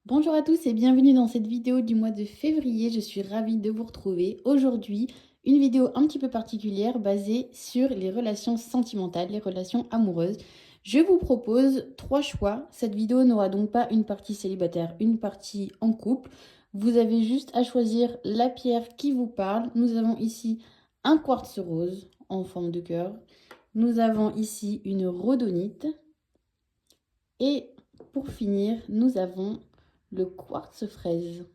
Bonjour à tous et bienvenue dans cette vidéo du mois de février. Je suis ravie de vous retrouver aujourd'hui. Une vidéo un petit peu particulière basée sur les relations sentimentales, les relations amoureuses. Je vous propose trois choix. Cette vidéo n'aura donc pas une partie célibataire, une partie en couple. Vous avez juste à choisir la pierre qui vous parle. Nous avons ici un quartz rose en forme de cœur. Nous avons ici une rhodonite. Et pour finir, nous avons le quartz fraise.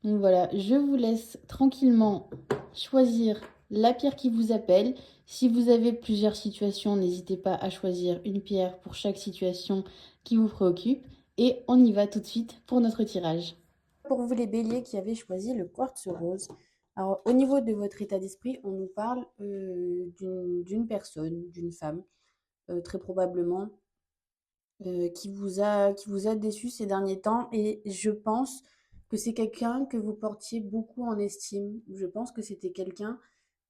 Donc voilà, je vous laisse tranquillement choisir la pierre qui vous appelle. Si vous avez plusieurs situations, n'hésitez pas à choisir une pierre pour chaque situation qui vous préoccupe. Et on y va tout de suite pour notre tirage. Pour vous les béliers qui avez choisi le quartz rose, alors au niveau de votre état d'esprit, on nous parle d'une personne, d'une femme, très probablement qui vous a déçu ces derniers temps et je pense que c'est quelqu'un que vous portiez beaucoup en estime. Je pense que c'était quelqu'un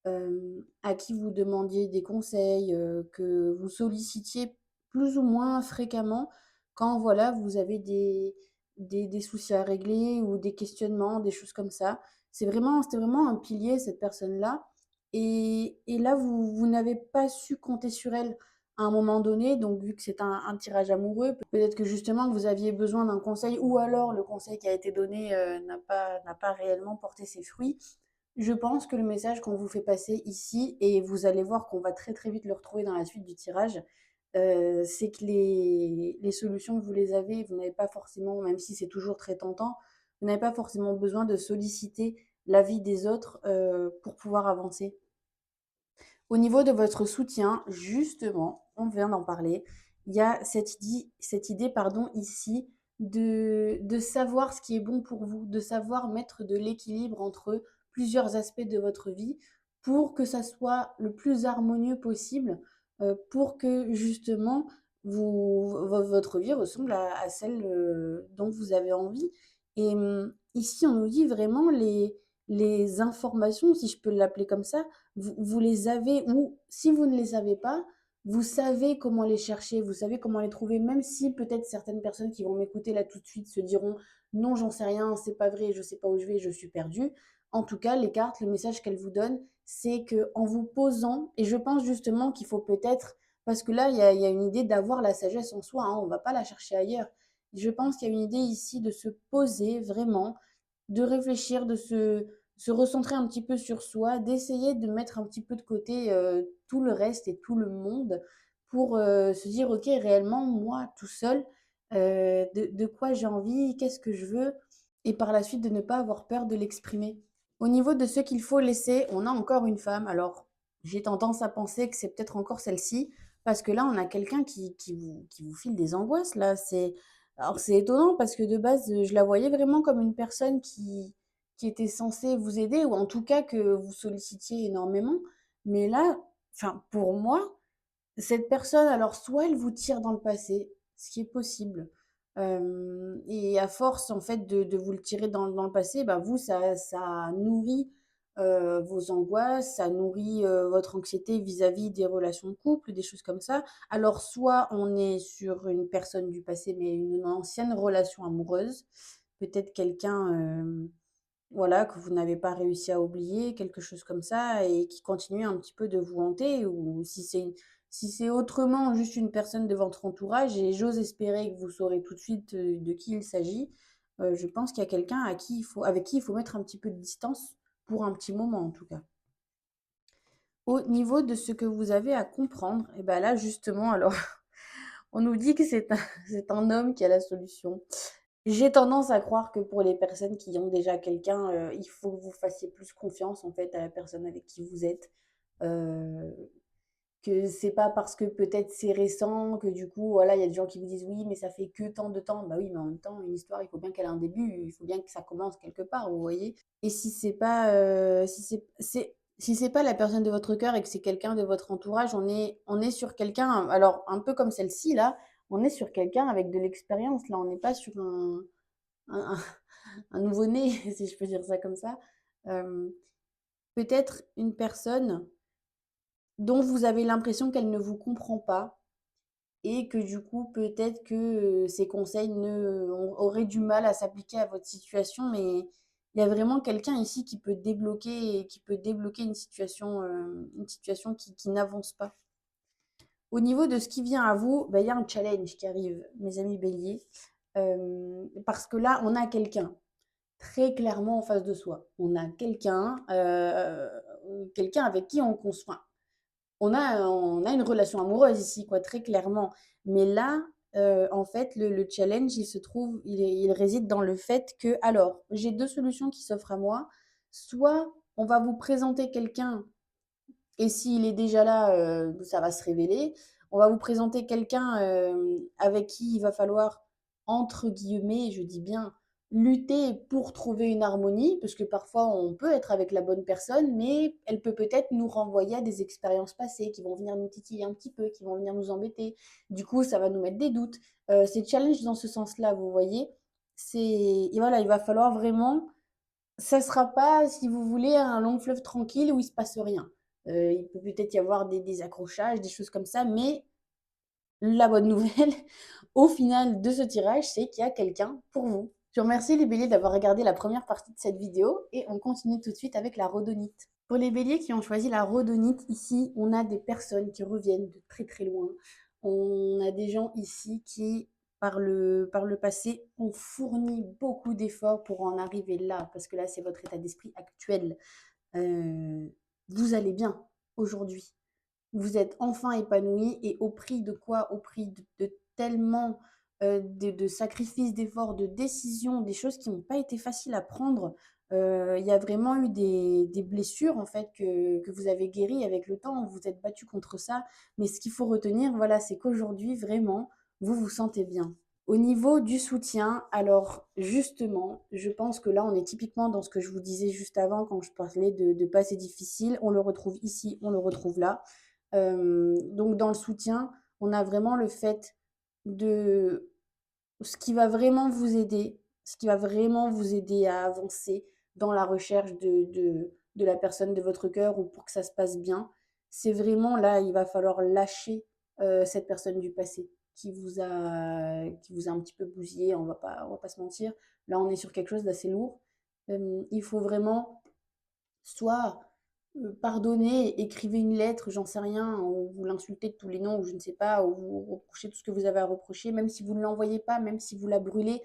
à qui vous demandiez des conseils, que vous sollicitiez plus ou moins fréquemment quand voilà, vous avez des soucis à régler ou des questionnements, des choses comme ça. C'était vraiment un pilier, cette personne-là. Et là, vous n'avez pas su compter sur elle à un moment donné. Donc, vu que c'est un tirage amoureux, peut-être que justement vous aviez besoin d'un conseil ou alors le conseil qui a été donné n'a pas réellement porté ses fruits. Je pense que le message qu'on vous fait passer ici, et vous allez voir qu'on va très très vite le retrouver dans la suite du tirage, c'est que les solutions, vous les avez, vous n'avez pas forcément, même si c'est toujours très tentant, vous n'avez pas forcément besoin de solliciter l'avis des autres pour pouvoir avancer. Au niveau de votre soutien, justement, on vient d'en parler, il y a cette idée pardon, ici de savoir ce qui est bon pour vous, de savoir mettre de l'équilibre entre plusieurs aspects de votre vie pour que ça soit le plus harmonieux possible, pour que justement votre vie ressemble à celle dont vous avez envie. Et ici, on nous dit vraiment les informations, si je peux l'appeler comme ça, vous les avez, ou si vous ne les avez pas, vous savez comment les chercher, vous savez comment les trouver, même si peut-être certaines personnes qui vont m'écouter là tout de suite se diront non, j'en sais rien, c'est pas vrai, je sais pas où je vais, je suis perdue. En tout cas, les cartes, le message qu'elles vous donnent, c'est que en vous posant, et je pense justement qu'il faut peut-être, parce que là, il y a une idée d'avoir la sagesse en soi, hein, on va pas la chercher ailleurs. Je pense qu'il y a une idée ici de se poser vraiment, de réfléchir, de se recentrer un petit peu sur soi, d'essayer de mettre un petit peu de côté tout le reste et tout le monde pour se dire, ok, réellement, moi, tout seul, de quoi j'ai envie, qu'est-ce que je veux, et par la suite de ne pas avoir peur de l'exprimer. Au niveau de ce qu'il faut laisser, on a encore une femme. Alors, j'ai tendance à penser que c'est peut-être encore celle-ci, parce que là, on a quelqu'un qui vous file des angoisses, là. Alors, c'est étonnant parce que de base, je la voyais vraiment comme une personne qui était censée vous aider, ou en tout cas que vous sollicitiez énormément. Mais là, enfin, pour moi, cette personne, alors soit elle vous tire dans le passé, ce qui est possible, et à force en fait de vous le tirer dans le passé, bah, vous ça nourrit, vos angoisses, ça nourrit, votre anxiété vis-à-vis des relations de couple, des choses comme ça. Alors soit on est sur une personne du passé, mais une ancienne relation amoureuse, peut-être quelqu'un, voilà, que vous n'avez pas réussi à oublier, quelque chose comme ça, et qui continue un petit peu de vous hanter, ou si c'est autrement juste une personne de votre entourage, et j'ose espérer que vous saurez tout de suite de qui il s'agit, je pense qu'il y a quelqu'un avec qui il faut mettre un petit peu de distance pour un petit moment en tout cas. Au niveau de ce que vous avez à comprendre, et ben là justement, alors on nous dit que c'est un homme qui a la solution. J'ai tendance à croire que pour les personnes qui ont déjà quelqu'un, il faut que vous fassiez plus confiance en fait à la personne avec qui vous êtes. Heu, que c'est pas parce que peut-être c'est récent que du coup, voilà, il y a des gens qui vous disent: «Oui, mais ça fait que tant de temps». Bah oui, mais en même temps, une histoire, il faut bien qu'elle ait un début, il faut bien que ça commence quelque part, vous voyez? Et si c'est pas, si c'est pas la personne de votre cœur et que c'est quelqu'un de votre entourage, on est sur quelqu'un, alors un peu comme celle-ci là, on est sur quelqu'un avec de l'expérience là, on n'est pas sur un un nouveau-né, si je peux dire ça comme ça. Hem, Peut-être une personne dont vous avez l'impression qu'elle ne vous comprend pas, et que du coup, peut-être que ces conseils auraient du mal à s'appliquer à votre situation, mais il y a vraiment quelqu'un ici qui peut débloquer une situation qui n'avance pas. Au niveau de ce qui vient à vous, bah, il y a un challenge qui arrive, mes amis béliers, parce que là, on a quelqu'un très clairement en face de soi. On a quelqu'un avec qui on construit. On a une relation amoureuse ici, quoi, très clairement. Mais là, en fait, le challenge, il réside dans le fait que, alors, j'ai deux solutions qui s'offrent à moi. Soit on va vous présenter quelqu'un, et s'il est déjà là, ça va se révéler. On va vous présenter quelqu'un avec qui il va falloir, entre guillemets, je dis bien, lutter pour trouver une harmonie, parce que parfois on peut être avec la bonne personne, mais elle peut peut-être nous renvoyer à des expériences passées qui vont venir nous titiller un petit peu, qui vont venir nous embêter. Du coup, ça va nous mettre des doutes. C'est challenge dans ce sens-là, vous voyez. Et voilà, il va falloir vraiment, ça sera pas, si vous voulez, un long fleuve tranquille où il se passe rien. Il peut peut-être y avoir des accrochages, des choses comme ça, mais la bonne nouvelle, au final de ce tirage, c'est qu'il y a quelqu'un pour vous. Je remercie les béliers d'avoir regardé la première partie de cette vidéo et on continue tout de suite avec la rhodonite. Pour les béliers qui ont choisi la rhodonite, ici, on a des personnes qui reviennent de très très loin. On a des gens ici qui, par le passé, ont fourni beaucoup d'efforts pour en arriver là, parce que là, c'est votre état d'esprit actuel. Euh, vous allez bien aujourd'hui. Vous êtes enfin épanoui et au prix de quoi? Au prix de tellement de sacrifices, d'efforts, de décisions, des choses qui n'ont pas été faciles à prendre. Il y a vraiment eu des blessures en fait que vous avez guéries avec le temps. Vous vous êtes battu contre ça. Mais ce qu'il faut retenir, voilà, c'est qu'aujourd'hui, vraiment, vous vous sentez bien. Au niveau du soutien, alors justement, je pense que là, on est typiquement dans ce que je vous disais juste avant quand je parlais de passé difficile. On le retrouve ici, on le retrouve là. Donc dans le soutien, on a vraiment le fait de ce qui va vraiment vous aider, ce qui va vraiment vous aider à avancer dans la recherche de la personne de votre cœur ou pour que ça se passe bien. C'est vraiment là, il va falloir lâcher cette personne du passé qui vous a un petit peu bousillé, on va pas se mentir. Là, on est sur quelque chose d'assez lourd. Il faut vraiment soit pardonnez, écrivez une lettre, j'en sais rien, ou vous l'insultez de tous les noms, ou je ne sais pas, ou vous reprochez tout ce que vous avez à reprocher, même si vous ne l'envoyez pas, même si vous la brûlez.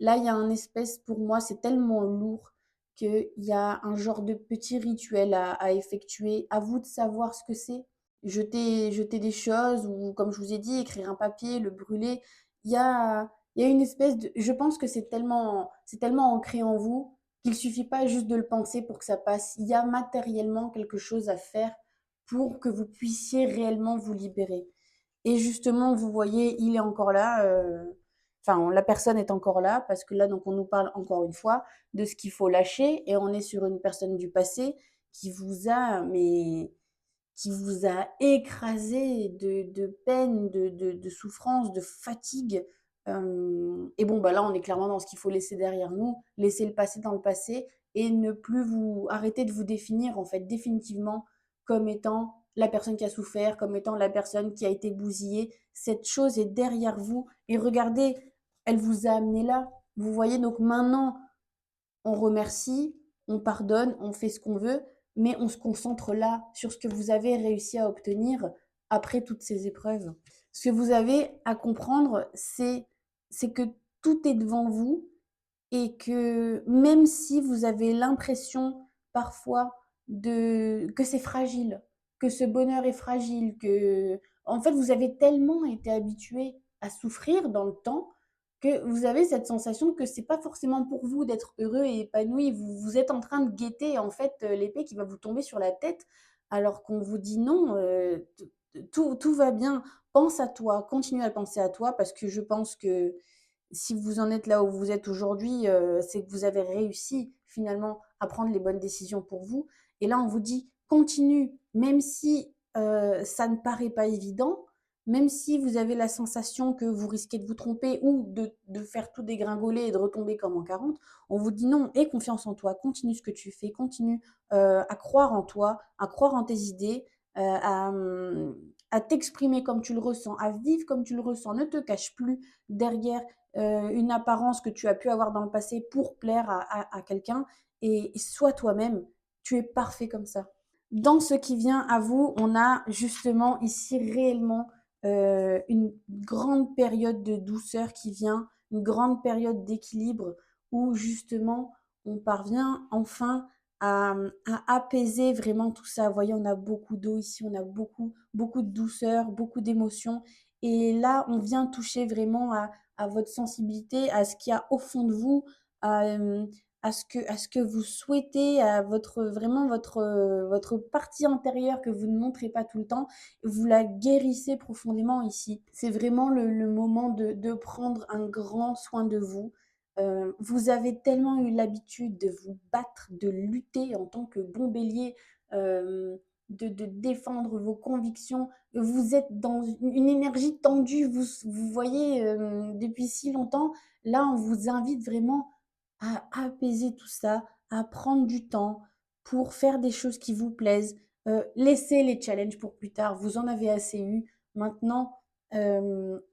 Là, il y a un espèce, pour moi, c'est tellement lourd qu'il y a un genre de petit rituel à effectuer. À vous de savoir ce que c'est. Jeter des choses, ou comme je vous ai dit, écrire un papier, le brûler. Il y a une espèce de... Je pense que c'est tellement ancré en vous qu'il suffit pas juste de le penser pour que ça passe. Il y a matériellement quelque chose à faire pour que vous puissiez réellement vous libérer. Et justement, vous voyez, il est encore là. Enfin, la personne est encore là parce que là, donc, on nous parle encore une fois de ce qu'il faut lâcher et on est sur une personne du passé qui vous a, mais qui vous a écrasé de peine, de souffrance, de fatigue. Et bon, bah là, on est clairement dans ce qu'il faut laisser derrière nous, laisser le passé dans le passé et ne plus vous arrêter de vous définir, en fait, définitivement comme étant la personne qui a souffert, comme étant la personne qui a été bousillée. Cette chose est derrière vous et regardez, elle vous a amené là. Vous voyez, donc maintenant, on remercie, on pardonne, on fait ce qu'on veut, mais on se concentre là sur ce que vous avez réussi à obtenir après toutes ces épreuves. Ce que vous avez à comprendre, c'est que tout est devant vous et que même si vous avez l'impression parfois que c'est fragile, que ce bonheur est fragile, que en fait vous avez tellement été habitué à souffrir dans le temps que vous avez cette sensation que c'est pas forcément pour vous d'être heureux et épanoui. Vous êtes en train de guetter en fait l'épée qui va vous tomber sur la tête alors qu'on vous dit non, tout va bien. Pense à toi, continue à penser à toi parce que je pense que si vous en êtes là où vous êtes aujourd'hui, c'est que vous avez réussi finalement à prendre les bonnes décisions pour vous. Et là, on vous dit continue, même si ça ne paraît pas évident, même si vous avez la sensation que vous risquez de vous tromper ou de faire tout dégringoler et de retomber comme en 40, on vous dit non, aie confiance en toi, continue ce que tu fais, continue à croire en toi, à croire en tes idées, à t'exprimer comme tu le ressens, à vivre comme tu le ressens. Ne te cache plus derrière une apparence que tu as pu avoir dans le passé pour plaire à quelqu'un et sois toi-même. Tu es parfait comme ça. Dans ce qui vient à vous, on a justement ici réellement une grande période de douceur qui vient, une grande période d'équilibre où justement on parvient enfin à apaiser vraiment tout ça. Vous voyez, on a beaucoup d'eau ici, on a beaucoup de douceur, beaucoup d'émotions. Et là, on vient toucher vraiment à votre sensibilité, à ce qu'il y a au fond de vous, à, à ce que vous souhaitez, à votre, vraiment votre partie intérieure que vous ne montrez pas tout le temps. Vous la guérissez profondément ici. C'est vraiment le moment de prendre un grand soin de vous. Vous avez tellement eu l'habitude de vous battre, de lutter en tant que bon bélier, de défendre vos convictions. Vous êtes dans une énergie tendue, vous voyez, depuis si longtemps. Là, on vous invite vraiment à apaiser tout ça, à prendre du temps pour faire des choses qui vous plaisent. Laissez les challenges pour plus tard, vous en avez assez eu. Maintenant,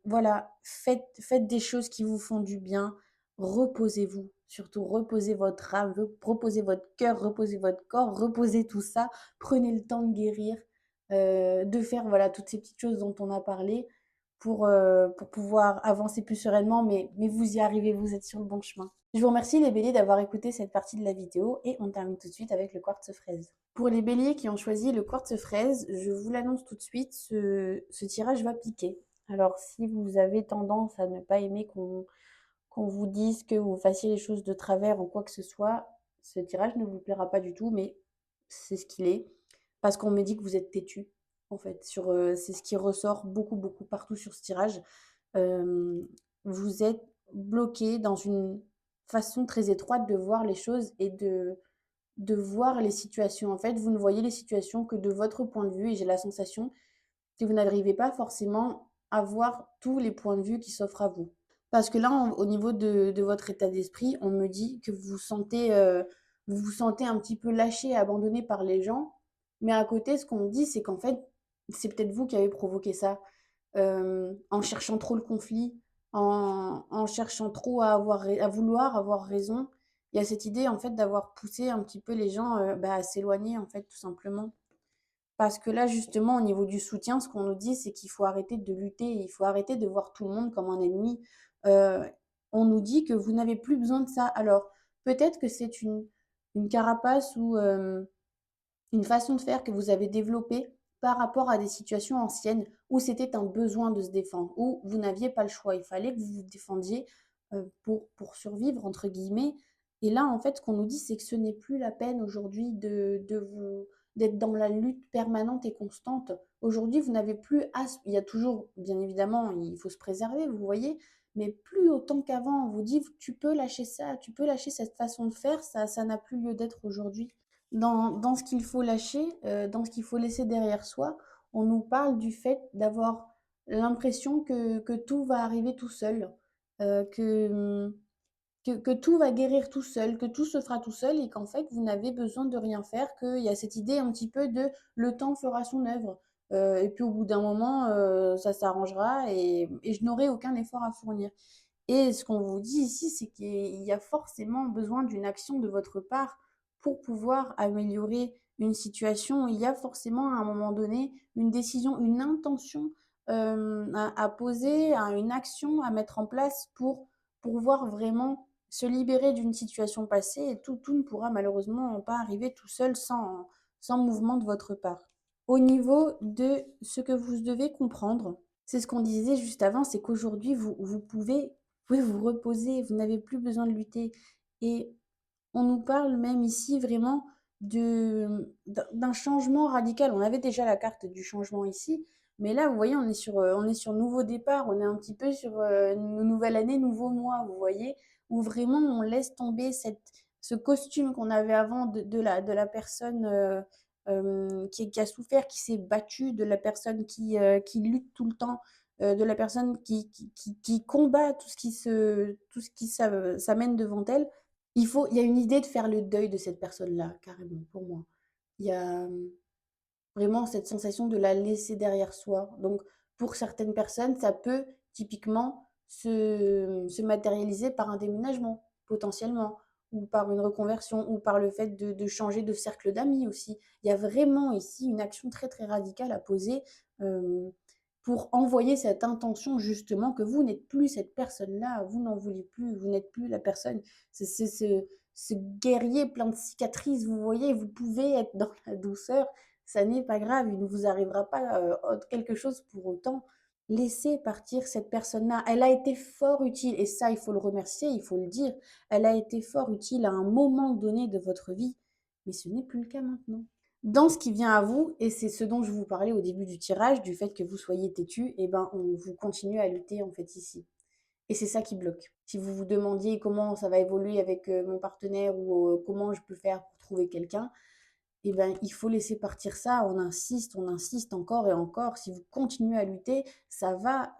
voilà, faites des choses qui vous font du bien. Reposez-vous, surtout reposez votre âme, reposez votre cœur, reposez votre corps, reposez tout ça. Prenez le temps de guérir, de faire voilà toutes ces petites choses dont on a parlé pour pouvoir avancer plus sereinement, mais vous y arrivez, vous êtes sur le bon chemin. Je vous remercie les béliers d'avoir écouté cette partie de la vidéo et on termine tout de suite avec le quartz fraise. Pour les béliers qui ont choisi le quartz fraise, je vous l'annonce tout de suite, ce tirage va piquer. Alors si vous avez tendance à ne pas aimer qu'on vous dise que vous fassiez les choses de travers ou quoi que ce soit, ce tirage ne vous plaira pas du tout, mais c'est ce qu'il est. Parce qu'on me dit que vous êtes têtu, en fait. C'est ce qui ressort beaucoup partout sur ce tirage. Euh, vous êtes bloqué dans une façon très étroite de voir les choses et de voir les situations. En fait, vous ne voyez les situations que de votre point de vue et j'ai la sensation que vous n'arrivez pas forcément à voir tous les points de vue qui s'offrent à vous. Parce que là, au niveau de votre état d'esprit, on me dit que vous vous sentez un petit peu lâché, abandonné par les gens. Mais à côté, ce qu'on me dit, c'est qu'en fait, c'est peut-être vous qui avez provoqué ça. En cherchant trop le conflit, en cherchant trop à vouloir avoir raison. Il y a cette idée, en fait, d'avoir poussé un petit peu les gens à s'éloigner, en fait, tout simplement. Parce que là, justement, au niveau du soutien, ce qu'on nous dit, c'est qu'il faut arrêter de lutter, il faut arrêter de voir tout le monde comme un ennemi. Euh, on nous dit que vous n'avez plus besoin de ça. Alors, peut-être que c'est une carapace ou une façon de faire que vous avez développée par rapport à des situations anciennes où c'était un besoin de se défendre, où vous n'aviez pas le choix. Il fallait que vous vous défendiez pour survivre, entre guillemets. Et là, en fait, ce qu'on nous dit, c'est que ce n'est plus la peine aujourd'hui d'être dans la lutte permanente et constante. Aujourd'hui, vous n'avez plus il y a toujours, bien évidemment, il faut se préserver, vous voyez, mais plus autant qu'avant. On vous dit, tu peux lâcher ça, tu peux lâcher cette façon de faire, ça n'a plus lieu d'être aujourd'hui. Dans ce qu'il faut lâcher, dans ce qu'il faut laisser derrière soi, on nous parle du fait d'avoir l'impression que tout va arriver tout seul, que tout va guérir tout seul, que tout se fera tout seul et qu'en fait, vous n'avez besoin de rien faire, qu'il y a cette idée un petit peu de le temps fera son œuvre. Et puis au bout d'un moment, ça s'arrangera et je n'aurai aucun effort à fournir. Et ce qu'on vous dit ici, c'est qu'il y a forcément besoin d'une action de votre part pour pouvoir améliorer une situation. Il y a forcément à un moment donné une décision, une intention à poser, une action à mettre en place pour pouvoir vraiment se libérer d'une situation passée. Et tout ne pourra malheureusement pas arriver tout seul sans mouvement de votre part. Au niveau de ce que vous devez comprendre, c'est ce qu'on disait juste avant, c'est qu'aujourd'hui, vous pouvez vous reposer, vous n'avez plus besoin de lutter. Et on nous parle même ici vraiment d'un changement radical. On avait déjà la carte du changement ici, mais là, vous voyez, on est sur nouveau départ, on est un petit peu sur nouvelle année, nouveau mois, vous voyez, où vraiment on laisse tomber ce costume qu'on avait avant de la personne qui a souffert, qui s'est battue, de la personne qui lutte tout le temps, de la personne qui combat tout ce qui s'amène devant elle. Il y a une idée de faire le deuil de cette personne-là, carrément, pour moi. Il y a, Vraiment cette sensation de la laisser derrière soi. Donc pour certaines personnes, ça peut typiquement se matérialiser par un déménagement, potentiellement, ou par une reconversion, ou par le fait de changer de cercle d'amis aussi. Il y a vraiment ici une action très très radicale à poser euh, pour envoyer cette intention justement que vous n'êtes plus cette personne-là, vous n'en voulez plus, vous n'êtes plus la personne. C'est ce guerrier plein de cicatrices, vous voyez, vous pouvez être dans la douceur, ça n'est pas grave, il ne vous arrivera pas quelque chose pour autant. Laissez partir cette personne-là. Elle a été fort utile, et ça, il faut le remercier, il faut le dire. Elle a été fort utile à un moment donné de votre vie, mais ce n'est plus le cas maintenant. Dans ce qui vient à vous, et c'est ce dont je vous parlais au début du tirage, du fait que vous soyez têtu, et ben on vous continue à lutter en fait ici. Et c'est ça qui bloque. Si vous vous demandiez comment ça va évoluer avec mon partenaire ou comment je peux faire pour trouver quelqu'un, eh ben, il faut laisser partir ça. On insiste encore et encore. Si vous continuez à lutter, ça va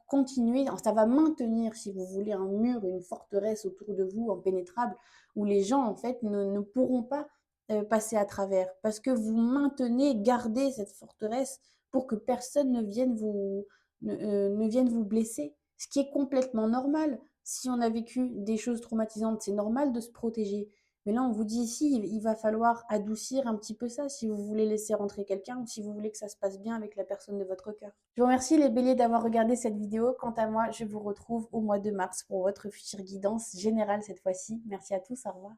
continuer, ça va maintenir, si vous voulez, un mur, une forteresse autour de vous, impénétrable, où les gens, en fait, ne pourront pas passer à travers. Parce que vous maintenez, gardez cette forteresse pour que personne ne vienne vous blesser. Ce qui est complètement normal. Si on a vécu des choses traumatisantes, c'est normal de se protéger. Mais là, on vous dit ici, il va falloir adoucir un petit peu ça si vous voulez laisser rentrer quelqu'un ou si vous voulez que ça se passe bien avec la personne de votre cœur. Je vous remercie les béliers d'avoir regardé cette vidéo. Quant à moi, je vous retrouve au mois de mars pour votre future guidance générale cette fois-ci. Merci à tous, au revoir.